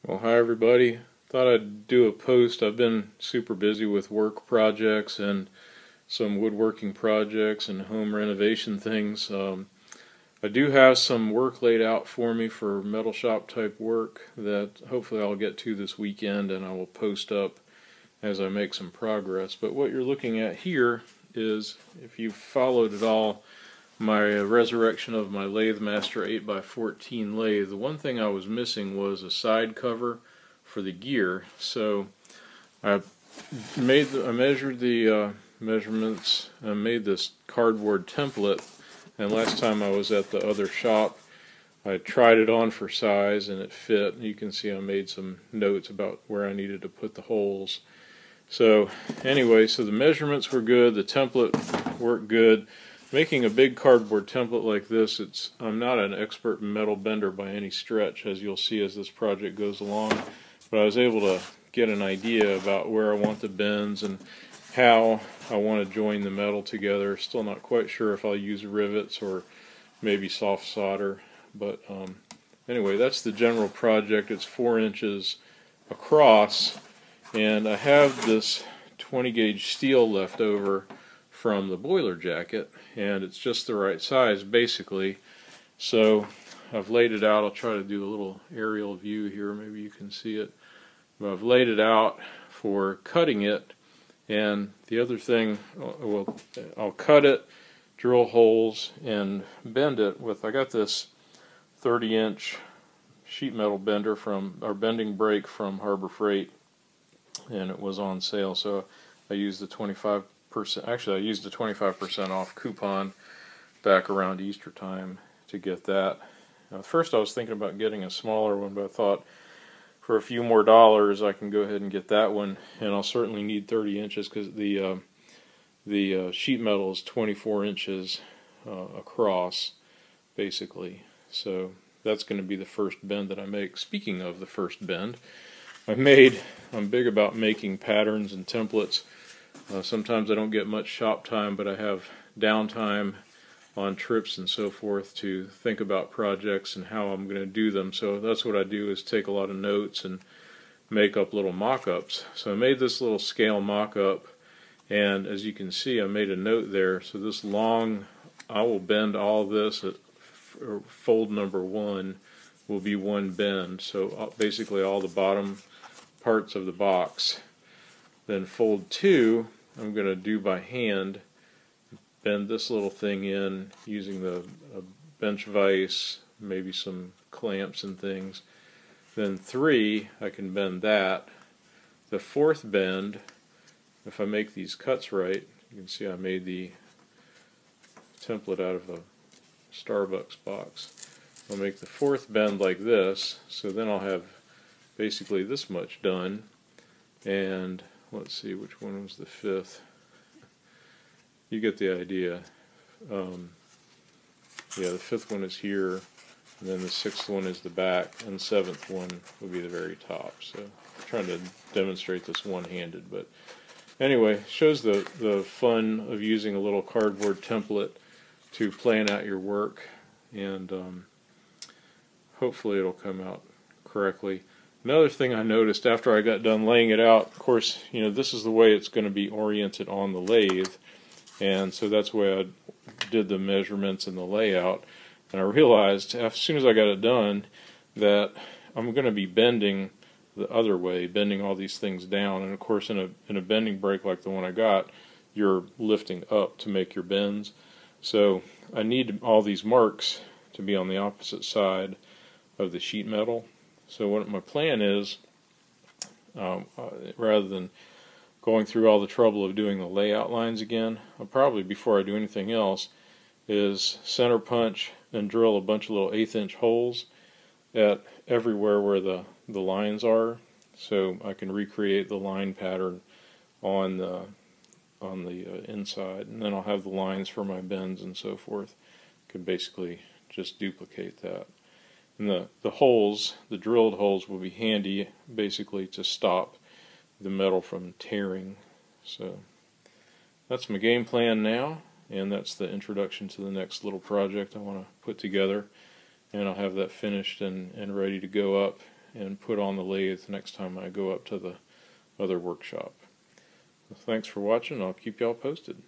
Well, hi everybody. Thought I'd do a post. I've been super busy with work projects and some woodworking projects and home renovation things. I do have some work laid out for me for metal shop type work that hopefully I'll get to this weekend, and I will post up as I make some progress. But what you're looking at here is, if you've followed at all, my resurrection of my Lathemaster 8x14 lathe. The one thing I was missing was a side cover for the gear. So I measured the measurements and made this cardboard template, and last time I was at the other shop I tried it on for size and it fit. You can see I made some notes about where I needed to put the holes. So anyway, so the measurements were good, the template worked good. Making a big cardboard template like this, I'm not an expert metal bender by any stretch, as you'll see as this project goes along, but I was able to get an idea about where I want the bends and how I want to join the metal together. Still not quite sure if I'll use rivets or maybe soft solder, but anyway, that's the general project. It's 4 inches across, and I have this 20 gauge steel left over from the boiler jacket, and it's just the right size basically. So I've laid it out. I'll try to do a little aerial view here, maybe you can see it. But I've laid it out for cutting it, and the other thing, well, I'll cut it, drill holes, and bend it with, I got this 30-inch sheet metal bender bending brake from Harbor Freight, and it was on sale, so I used the 25%. Actually, I used the 25% off coupon back around Easter time to get that. Now, first I was thinking about getting a smaller one, but I thought for a few more dollars I can go ahead and get that one, and I'll certainly need 30 inches because the sheet metal is 24 inches across, basically. So that's going to be the first bend that I make. Speaking of the first bend, I'm big about making patterns and templates. Sometimes I don't get much shop time, but I have downtime on trips and so forth to think about projects and how I'm going to do them. So that's what I do, is take a lot of notes and make up little mock-ups. So I made this little scale mock-up, and as you can see I made a note there. So this long, I will bend all this at fold number 1 will be 1 bend. So basically all the bottom parts of the box. Then fold 2 I'm going to do by hand, bend this little thing in using the bench vise, maybe some clamps and things. Then 3 I can bend that. The 4th bend, if I make these cuts right, you can see I made the template out of a Starbucks box. I'll make the 4th bend like this, so then I'll have basically this much done. And let's see, which one was the 5th? You get the idea. Yeah, the 5th one is here, and then the 6th one is the back, and the 7th one will be the very top. So I'm trying to demonstrate this one-handed, but anyway, shows the fun of using a little cardboard template to plan out your work, and hopefully it'll come out correctly. Another thing I noticed after I got done laying it out, of course, you know, this is the way it's going to be oriented on the lathe, and so that's the way I did the measurements and the layout. And I realized as soon as I got it done that I'm going to be bending the other way, bending all these things down. And of course, in a bending brake like the one I got, you're lifting up to make your bends. So I need all these marks to be on the opposite side of the sheet metal. So what my plan is, rather than going through all the trouble of doing the layout lines again, I'll probably, before I do anything else, is center punch and drill a bunch of little 1/8 inch holes at everywhere where the lines are, so I can recreate the line pattern on the inside, and then I'll have the lines for my bends and so forth. Could basically just duplicate that. And the holes, the drilled holes, will be handy basically to stop the metal from tearing. So that's my game plan now, and that's the introduction to the next little project I want to put together, and I'll have that finished and ready to go up and put on the lathe next time I go up to the other workshop. Thanks for watching. I'll keep y'all posted.